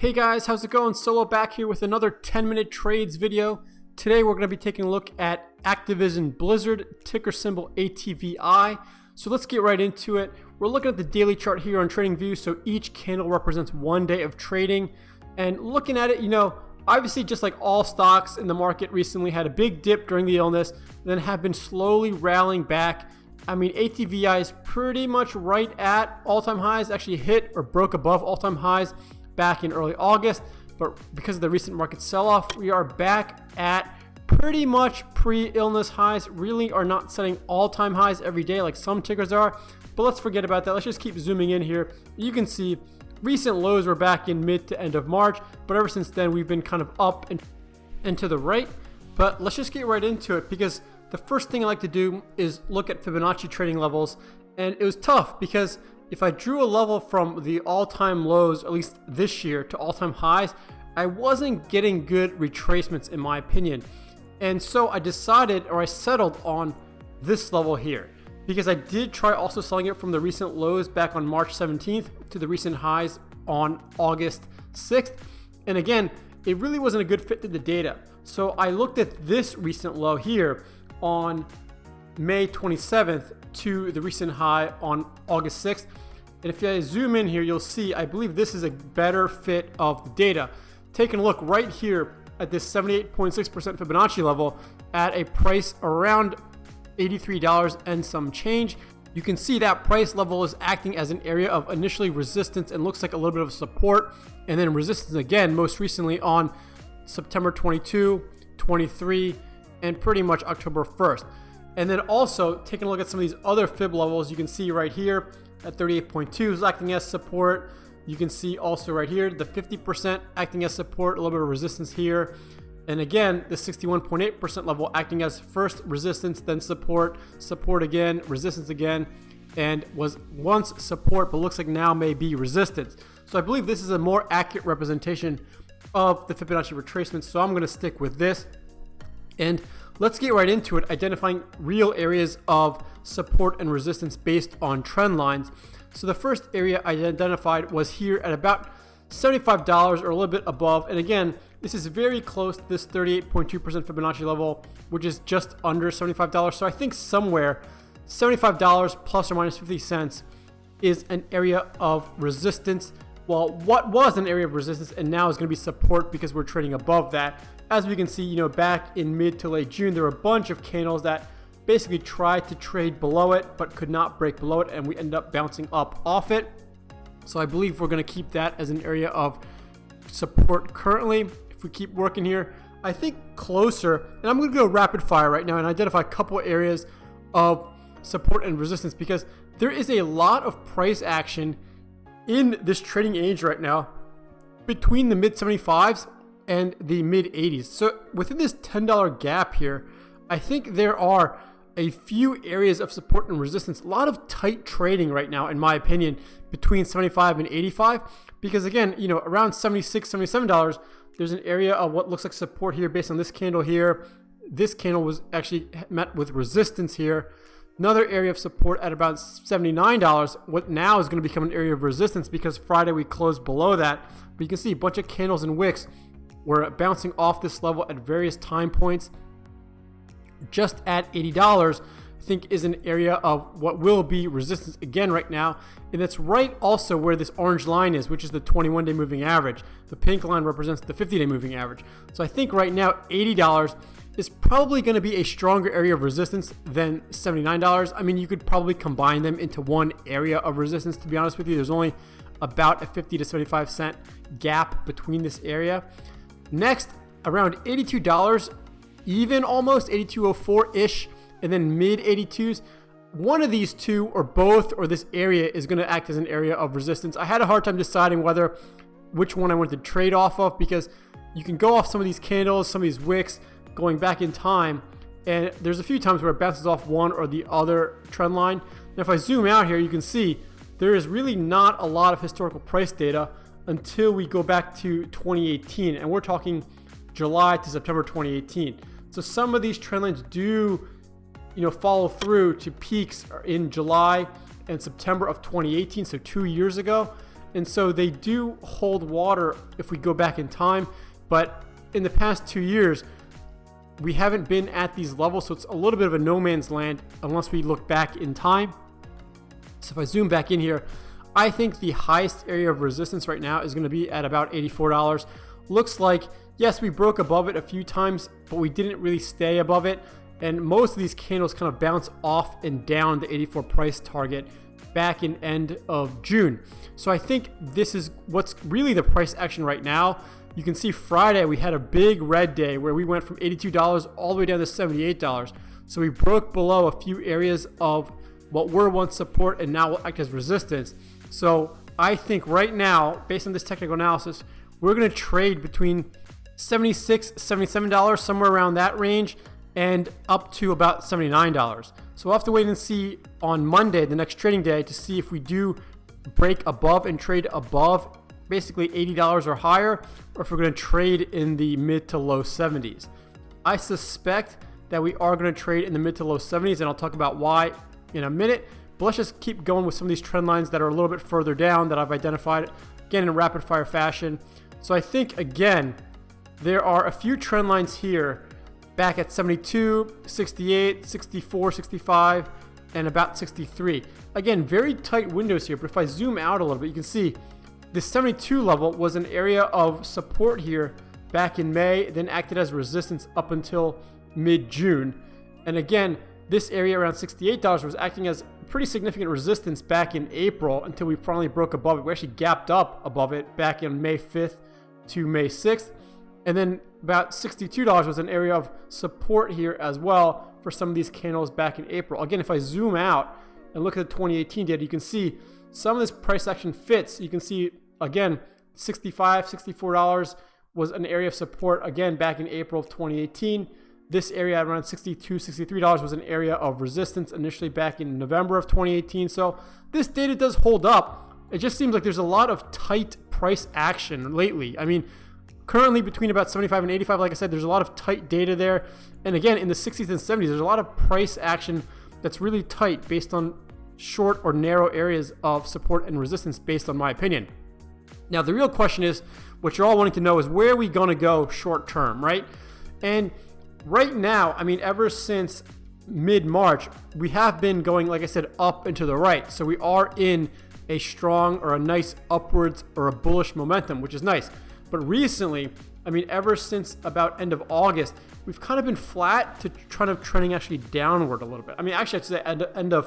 Hey guys, how's it going? Solo back here with another 10-minute trades video. Today we're going to be taking a look at Activision Blizzard, ticker symbol ATVI. So let's get right into it. We're looking at the daily chart here on TradingView. So each candle represents 1 day of trading. And looking at it, obviously just like all stocks in the market recently had a big dip during the illness, then have been slowly rallying back. I mean, ATVI is pretty much right at all-time highs, actually hit or broke above all-time highs back in early August, but because of the recent market sell-off, we are back at pretty much pre-illness highs. Really are not setting all-time highs every day like some tickers are, but let's forget about that. Let's just keep zooming in here. You can see recent lows were back in mid to end of March, but ever since then we've been kind of up and to the right. But let's just get right into it, because the first thing I like to do is look at Fibonacci trading levels, and it was tough because if I drew a level from the all-time lows, at least this year, to all-time highs, I wasn't getting good retracements in my opinion. And so I decided, or I settled on this level here, because I did try also selling it from the recent lows back on March 17th to the recent highs on August 6th. And again, it really wasn't a good fit to the data. So I looked at this recent low here on May 27th to the recent high on August 6th. And if I zoom in here, you'll see, I believe this is a better fit of the data. Taking a look right here at this 78.6% Fibonacci level at a price around $83 and some change, you can see that price level is acting as an area of initially resistance and looks like a little bit of support, and then resistance again, most recently on September 22, 23, and pretty much October 1st. And then also taking a look at some of these other fib levels, you can see right here at 38.2 is acting as support. You can see also right here the 50% acting as support, a little bit of resistance here. And again, the 61.8% level acting as first resistance, then support, support again, resistance again, and was once support, but looks like now may be resistance. So I believe this is a more accurate representation of the Fibonacci retracement. So I'm going to stick with this. And let's get right into it, identifying real areas of support and resistance based on trend lines. So the first area I identified was here at about $75 or a little bit above. And again, this is very close to this 38.2% Fibonacci level, which is just under $75. So I think somewhere $75 plus or minus 50 cents is an area of resistance. Well, what was an area of resistance and now is going to be support because we're trading above that. As we can see, back in mid to late June, there were a bunch of candles that basically tried to trade below it, but could not break below it, and we ended up bouncing up off it. So I believe we're going to keep that as an area of support currently. If we keep working here, I think closer, and I'm going to go rapid fire right now and identify a couple areas of support and resistance, because there is a lot of price action in this trading age right now between the mid 75s and the mid 80s. So within this $10 gap here, I think there are a few areas of support and resistance. A lot of tight trading right now, in my opinion, between 75 and 85, because again, around $76, $77, there's an area of what looks like support here based on this candle here. This candle was actually met with resistance here. Another area of support at about $79, what now is going to become an area of resistance because Friday we closed below that. But you can see a bunch of candles and wicks were bouncing off this level at various time points. Just at $80, I think is an area of what will be resistance again right now. And that's right also where this orange line is, which is the 21-day moving average. The pink line represents the 50-day moving average. So I think right now $80 is probably going to be a stronger area of resistance than $79. I mean, you could probably combine them into one area of resistance, to be honest with you. There's only about a 50 to 75 cent gap between this area. Next, around $82, even almost 82.04-ish, and then mid 82s. One of these two or both or this area is going to act as an area of resistance. I had a hard time deciding which one I wanted to trade off of, because you can go off some of these candles, some of these wicks going back in time, and there's a few times where it bounces off one or the other trend line. Now if I zoom out here, you can see there is really not a lot of historical price data until we go back to 2018, and we're talking July to September 2018. So some of these trend lines do follow through to peaks in July and September of 2018, so 2 years ago. And so they do hold water if we go back in time. But in the past 2 years, we haven't been at these levels. So it's a little bit of a no man's land unless we look back in time. So if I zoom back in here, I think the highest area of resistance right now is going to be at about $84. Looks like, yes, we broke above it a few times, but we didn't really stay above it. And most of these candles kind of bounce off and down the 84 price target back in end of June. So I think this is what's really the price action right now. You can see Friday we had a big red day where we went from $82 all the way down to $78. So we broke below a few areas of what were once support and now will act as resistance. So I think right now, based on this technical analysis, we're going to trade between $76, $77, somewhere around that range, and up to about $79. So we'll have to wait and see on Monday, the next trading day, to see if we do break above and trade above basically $80 or higher, or if we're going to trade in the mid to low 70s. I suspect that we are going to trade in the mid to low 70s, and I'll talk about why in a minute. But let's just keep going with some of these trend lines that are a little bit further down that I've identified, again, in rapid fire fashion. So I think, again, there are a few trend lines here back at 72, 68, 64, 65, and about 63. Again, very tight windows here, but if I zoom out a little bit, you can see the 72 level was an area of support here back in May, then acted as resistance up until mid-June. And again, this area around $68 was acting as pretty significant resistance back in April until we finally broke above it. We actually gapped up above it back in May 5th to May 6th. And then about $62 was an area of support here as well for some of these candles back in April. Again, if I zoom out and look at the 2018 data, you can see some of this price action fits. You can see, again, $65, $64 was an area of support, again, back in April of 2018. This area at around $62, $63 was an area of resistance initially back in November of 2018. So this data does hold up. It just seems like there's a lot of tight price action lately. I mean, currently between about 75 and 85, like I said, there's a lot of tight data there. And again, in the 60s and 70s, there's a lot of price action that's really tight based on short or narrow areas of support and resistance, based on my opinion. Now, the real question is, what you're all wanting to know is, where are we going to go short term, right? And right now, I mean, ever since mid-March, we have been going, like I said, up and to the right. So we are in a strong or a nice upwards or a bullish momentum, which is nice. But recently, I mean, ever since about end of August, we've kind of been flat to kind of trending actually downward a little bit. I mean, actually, I'd say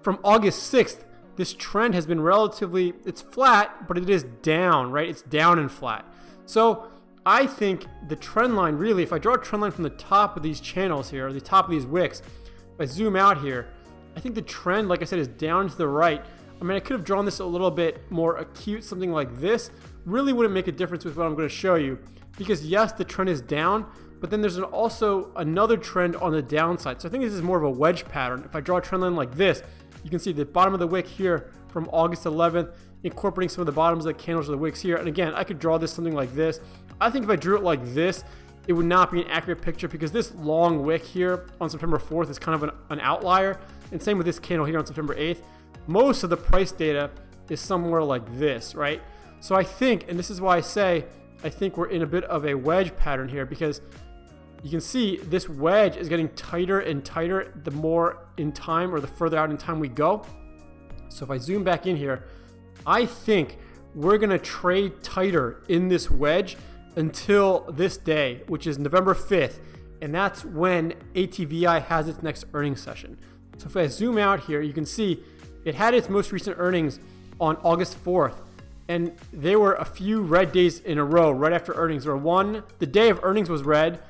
from August 6th, this trend has been relatively, it's flat, but it is down, right? It's down and flat. So I think the trend line, really, if I draw a trend line from the top of these channels here, or the top of these wicks, if I zoom out here, I think the trend, like I said, is down to the right. I mean, I could have drawn this a little bit more acute, something like this. Really wouldn't make a difference with what I'm going to show you, because yes, the trend is down, but then there's also another trend on the downside. So I think this is more of a wedge pattern. If I draw a trend line like this, you can see the bottom of the wick here from August 11th, incorporating some of the bottoms of the candles of the wicks here. And again, I could draw this something like this. I think if I drew it like this, it would not be an accurate picture, because this long wick here on September 4th is kind of an outlier. And same with this candle here on September 8th. Most of the price data is somewhere like this, right? So I think, and this is why I say, I think we're in a bit of a wedge pattern here, because you can see this wedge is getting tighter and tighter the more in time, or the further out in time we go. So if I zoom back in here, I think we're going to trade tighter in this wedge until this day, which is November 5th. And that's when ATVI has its next earnings session. So if I zoom out here, you can see it had its most recent earnings on August 4th. And there were a few red days in a row right after earnings, or the day of earnings was red,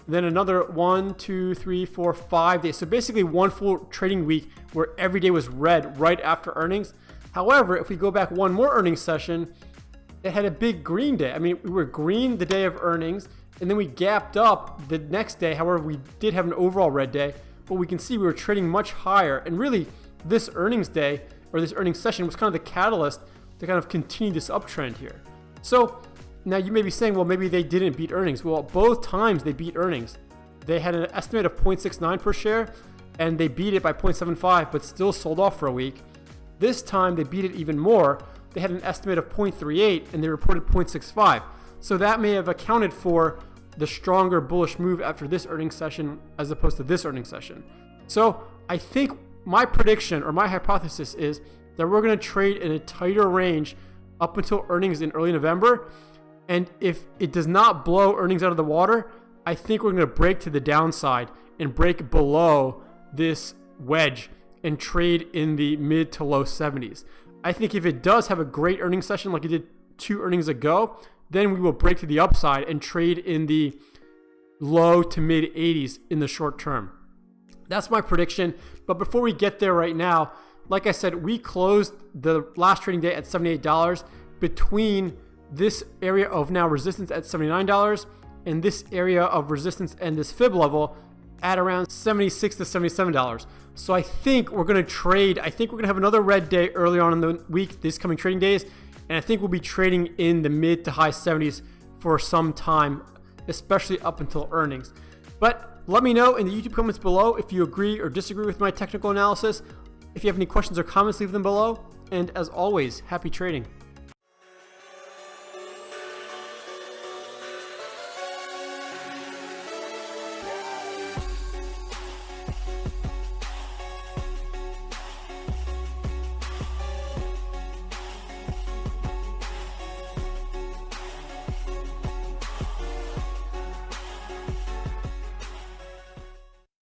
then another 1, 2, 3, 4, 5 days. So basically one full trading week where every day was red right after earnings. However, if we go back one more earnings session, it had a big green day. I mean, we were green the day of earnings, and then we gapped up the next day. However, we did have an overall red day, but we can see we were trading much higher. And really, this earnings day, or this earnings session, was kind of the catalyst to kind of continue this uptrend here. So now you may be saying, well, maybe they didn't beat earnings. Well, both times they beat earnings. They had an estimate of 0.69 per share, and they beat it by 0.75, but still sold off for a week. This time they beat it even more. they had an estimate of 0.38 and they reported 0.65. So that may have accounted for the stronger bullish move after this earnings session as opposed to this earnings session. So I think my prediction or my hypothesis is that we're going to trade in a tighter range up until earnings in early November. And if it does not blow earnings out of the water, I think we're going to break to the downside and break below this wedge and trade in the mid to low 70s. I think if it does have a great earnings session like it did 2 earnings ago, then we will break to the upside and trade in the low to mid 80s in the short term. That's my prediction. But before we get there right now, like I said, we closed the last trading day at $78 between this area of now resistance at $79 and this area of resistance and this fib level at around $76 to $77. So I think we're going to trade. I think we're going to have another red day early on in the week, these coming trading days. And I think we'll be trading in the mid to high 70s for some time, especially up until earnings. But let me know in the YouTube comments below if you agree or disagree with my technical analysis. If you have any questions or comments, leave them below. And as always, happy trading.